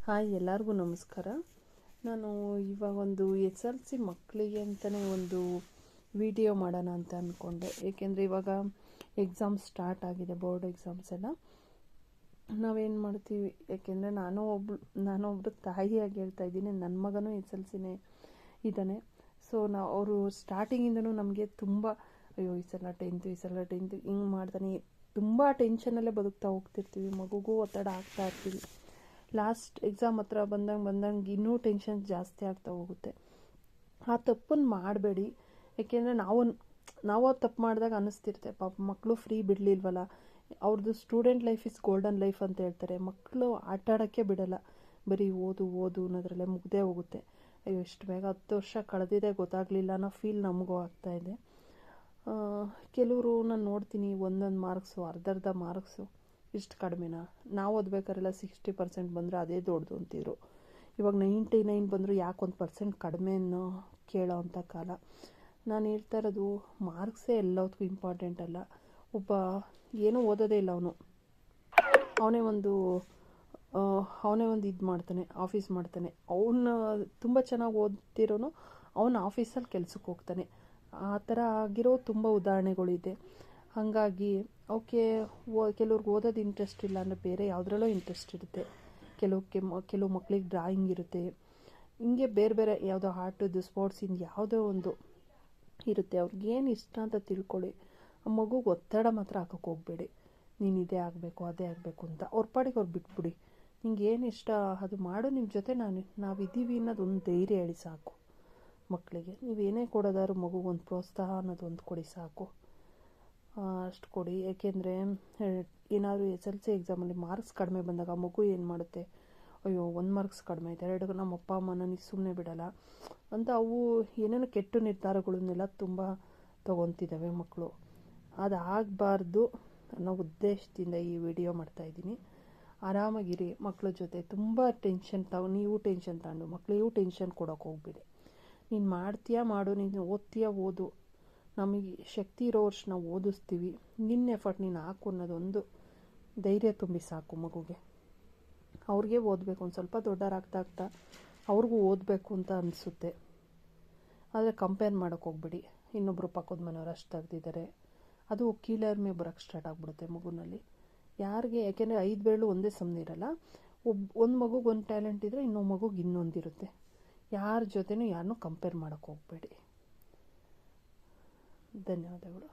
Hi, ಎಲ್ಲರಿಗೂ ನಮಸ್ಕಾರ. ನಾನು ಇವಾಗ ಒಂದು SLC ಮಕ್ಕಳಿಗೆ ಅಂತಲೇ ಒಂದು ವಿಡಿಯೋ ಮಾಡೋಣ ಅಂತ ಅಂದ್ಕೊಂಡೆ. ಏಕೆಂದರೆ ಇವಾಗ ಎಕ್ಸಾಮ್ ಸ್ಟಾರ್ಟ್ ಆಗಿದೆ, ಬೋರ್ಡ್ ಎಕ್ಸಾಮ್ಸ್ ಎಲ್ಲ. ನಾವೇನು ಮಾಡ್ತೀವಿ, ಏಕೆಂದರೆ ನಾನೊಬ್ಬರು ತಾಯಿಯಾಗಿ ಹೇಳ್ತಾ ಇದ್ದೀನಿ, ನನ್ನ ಮಗನೂ SLCನೇ ಇದ್ದಾನೆ. ಸೊ ಅವರು ಸ್ಟಾರ್ಟಿಂಗಿಂದನೂ ನಮಗೆ ತುಂಬ ಅಯ್ಯೋ ಈ ಸಲ ಟೆಂತು ಹಿಂಗೆ ಮಾಡ್ತಾನೆ, ತುಂಬ ಟೆನ್ಷನಲ್ಲೇ ಬದುಕ್ತಾ ಹೋಗ್ತಿರ್ತೀವಿ. ಮಗುಗೂ ಒತ್ತಡ ಆಗ್ತಾ ಇರ್ತೀವಿ. ಲಾಸ್ಟ್ ಎಕ್ಸಾಮ್ ಹತ್ರ ಬಂದಂಗೆ ಇನ್ನೂ ಟೆನ್ಷನ್ ಜಾಸ್ತಿ ಆಗ್ತಾ ಹೋಗುತ್ತೆ. ಆ ತಪ್ಪನ್ನು ಮಾಡಬೇಡಿ. ಏಕೆಂದರೆ ನಾವು ತಪ್ಪು ಮಾಡಿದಾಗ ಅನ್ನಿಸ್ತಿರುತ್ತೆ, ಪಾಪ ಮಕ್ಕಳು ಫ್ರೀ ಬಿಡಲಿಲ್ವಲ್ಲ, ಅವ್ರದ್ದು student life is golden life ಅಂತ ಹೇಳ್ತಾರೆ. ಮಕ್ಕಳು ಆಟ ಆಡೋಕ್ಕೆ ಬಿಡಲ್ಲ, ಬರೀ ಓದು ಅನ್ನೋದ್ರಲ್ಲೇ ಮುಗ್ದೇ ಹೋಗುತ್ತೆ. ಅಯ್ಯೋ ಇಷ್ಟು ಬೇಗ 10 ವರ್ಷ ಕಳೆದಿದೆ ಗೊತ್ತಾಗಲಿಲ್ಲ ಅನ್ನೋ ಫೀಲ್ ನಮಗೂ ಆಗ್ತಾಯಿದೆ. ಕೆಲವರು ನಾನು ನೋಡ್ತೀನಿ, ಒಂದೊಂದು ಮಾರ್ಕ್ಸು, ಅರ್ಧ ಮಾರ್ಕ್ಸು ಇಷ್ಟು ಕಡಿಮೆನಾ? ನಾವು ಓದ್ಬೇಕಾರೆಲ್ಲ 60% ಬಂದರೆ ಅದೇ ದೊಡ್ಡದು ಅಂತಿದ್ರು. ಇವಾಗ 99 ಬಂದರೂ ಯಾಕೆ 1% ಕಡಿಮೆ ಅನ್ನೋ ಕೇಳೋ ಅಂಥ ಕಾಲ. ನಾನು ಹೇಳ್ತಾ ಇರೋದು, ಮಾರ್ಕ್ಸೇ ಎಲ್ಲದಕ್ಕೂ ಇಂಪಾರ್ಟೆಂಟ್ ಅಲ್ಲ. ಒಬ್ಬ ಏನೂ ಓದೋದೇ ಇಲ್ಲ, ಅವನೇ ಒಂದು ಇದು ಮಾಡ್ತಾನೆ, ಆಫೀಸ್ ಮಾಡ್ತಾನೆ. ಅವನು ತುಂಬ ಚೆನ್ನಾಗಿ ಓದ್ತಿರೋನು ಅವನು ಆಫೀಸಲ್ಲಿ ಕೆಲ್ಸಕ್ಕೆ ಹೋಗ್ತಾನೆ. ಆ ಥರ ಆಗಿರೋ ತುಂಬ ಉದಾಹರಣೆಗಳಿದೆ. ಹಾಗಾಗಿ ಓಕೆ, ಕೆಲವ್ರಿಗೆ ಓದೋದು ಇಂಟ್ರೆಸ್ಟ್ ಇಲ್ಲ ಅಂದರೆ ಬೇರೆ ಯಾವುದ್ರಲ್ಲೋ ಇಂಟ್ರೆಸ್ಟ್ ಇರುತ್ತೆ. ಕೆಲವು ಮಕ್ಳಿಗೆ ಡ್ರಾಯಿಂಗ್ ಇರುತ್ತೆ, ಹಿಂಗೆ ಬೇರೆ ಯಾವುದೋ ಆಟದ್ದು, ಸ್ಪೋರ್ಟ್ಸಿಂದ ಯಾವುದೋ ಒಂದು ಇರುತ್ತೆ. ಅವ್ರಿಗೇನು ಇಷ್ಟ ಅಂತ ತಿಳ್ಕೊಳ್ಳಿ. ಆ ಮಗುಗೆ ಒತ್ತಡ ಮಾತ್ರ ಹಾಕೋಕ್ಕೆ ಹೋಗಬೇಡಿ, ನೀನು ಇದೇ ಆಗಬೇಕು ಅದೇ ಆಗಬೇಕು ಅಂತ. ಅವ್ರ ಪಾಡಿಗೆ ಅವ್ರು ಬಿಟ್ಬಿಡಿ. ನಿಂಗೆ ಏನು ಇಷ್ಟ ಅದು ಮಾಡು, ನಿಮ್ಮ ಜೊತೆ ನಾವಿದ್ದೀವಿ ಅನ್ನೋದೊಂದು ಧೈರ್ಯ ಹೇಳಿ ಸಾಕು. ಮಕ್ಕಳಿಗೆ ನೀವೇನೇ ಕೊಡೋದಾದ್ರು ಮಗುಗೊಂದು ಪ್ರೋತ್ಸಾಹ ಅನ್ನೋದು ಒಂದು ಕೊಡಿ ಸಾಕು. ಅಷ್ಟು ಕೊಡಿ. ಏಕೆಂದರೆ ಏನಾದರೂ SLC ಎಕ್ಸಾಮಲ್ಲಿ ಮಾರ್ಕ್ಸ್ ಕಡಿಮೆ ಬಂದಾಗ ಆ ಮಗು ಏನು ಮಾಡುತ್ತೆ, ಅಯ್ಯೋ 1 ಮಾರ್ಕ್ಸ್ ಕಡಿಮೆ ಆಯಿತು, 2 ನಮ್ಮ ಅಪ್ಪ ಅಮ್ಮ ನನಗೆ ಸುಮ್ಮನೆ ಬಿಡಲ್ಲ ಅಂತ ಅವು ಏನೇನೋ ಕೆಟ್ಟ ನಿರ್ಧಾರಗಳನ್ನೆಲ್ಲ ತುಂಬ ತೊಗೊತಿದ್ದಾವೆ ಮಕ್ಕಳು. ಅದಾಗಬಾರ್ದು ಅನ್ನೋ ಉದ್ದೇಶದಿಂದ ಈ ವಿಡಿಯೋ ಮಾಡ್ತಾಯಿದ್ದೀನಿ. ಆರಾಮಾಗಿರಿ ಮಕ್ಕಳ ಜೊತೆ. ತುಂಬ ನೀವು ಟೆನ್ಷನ್ ತಗೊಂಡು ಮಕ್ಕಳಿಗೂ ಟೆನ್ಷನ್ ಕೊಡೋಕೆ ಹೋಗ್ಬೇಡಿ. ನೀನು ಮಾಡ್ತೀಯಾ ಮಾಡು, ನೀನು ಓದ್ತೀಯಾ ಓದು, ನಮಗೆ ಶಕ್ತಿ ಇರೋ ವರ್ಷ ನಾವು ಓದಿಸ್ತೀವಿ, ನಿನ್ನ ಎಫರ್ಟ್ ನೀನು ಹಾಕು ಅನ್ನೋದೊಂದು ಧೈರ್ಯ ತುಂಬಿ ಸಾಕು ಮಗುಗೆ. ಅವ್ರಿಗೆ ಓದಬೇಕು, ಒಂದು ಸ್ವಲ್ಪ ದೊಡ್ಡರಾಗ್ತಾ ಅವ್ರಿಗೂ ಓದಬೇಕು ಅಂತ ಅನಿಸುತ್ತೆ. ಆದರೆ ಕಂಪೇರ್ ಮಾಡೋಕ್ಕೆ ಹೋಗ್ಬೇಡಿ. ಇನ್ನೊಬ್ಬರು ಪಕ್ಕದ ಮನೆಯವ್ರು ಅಷ್ಟು ತೆಗ್ದಿದ್ದಾರೆ, ಅದು ಕೀಳರಿಮೆ ಬರೋಕ್ಕೆ ಸ್ಟಾರ್ಟ್ ಆಗಿಬಿಡುತ್ತೆ ಮಗುನಲ್ಲಿ. ಯಾರಿಗೆ, ಯಾಕೆಂದರೆ 5 ಬೆರಳು ಒಂದೇ ಸಮನೆ ಇರಲ್ಲ. ಒಂದು ಮಗುಗೆ ಒಂದು ಟ್ಯಾಲೆಂಟ್ ಇದ್ದರೆ ಇನ್ನೊಂದು ಮಗುಗೆ ಇನ್ನೊಂದಿರುತ್ತೆ. ಯಾರ ಜೊತೆನೂ ಯಾರನ್ನೂ ಕಂಪೇರ್ ಮಾಡೋಕ್ಕೆ ಹೋಗಬೇಡಿ. ಧನ್ಯವಾದಗಳು.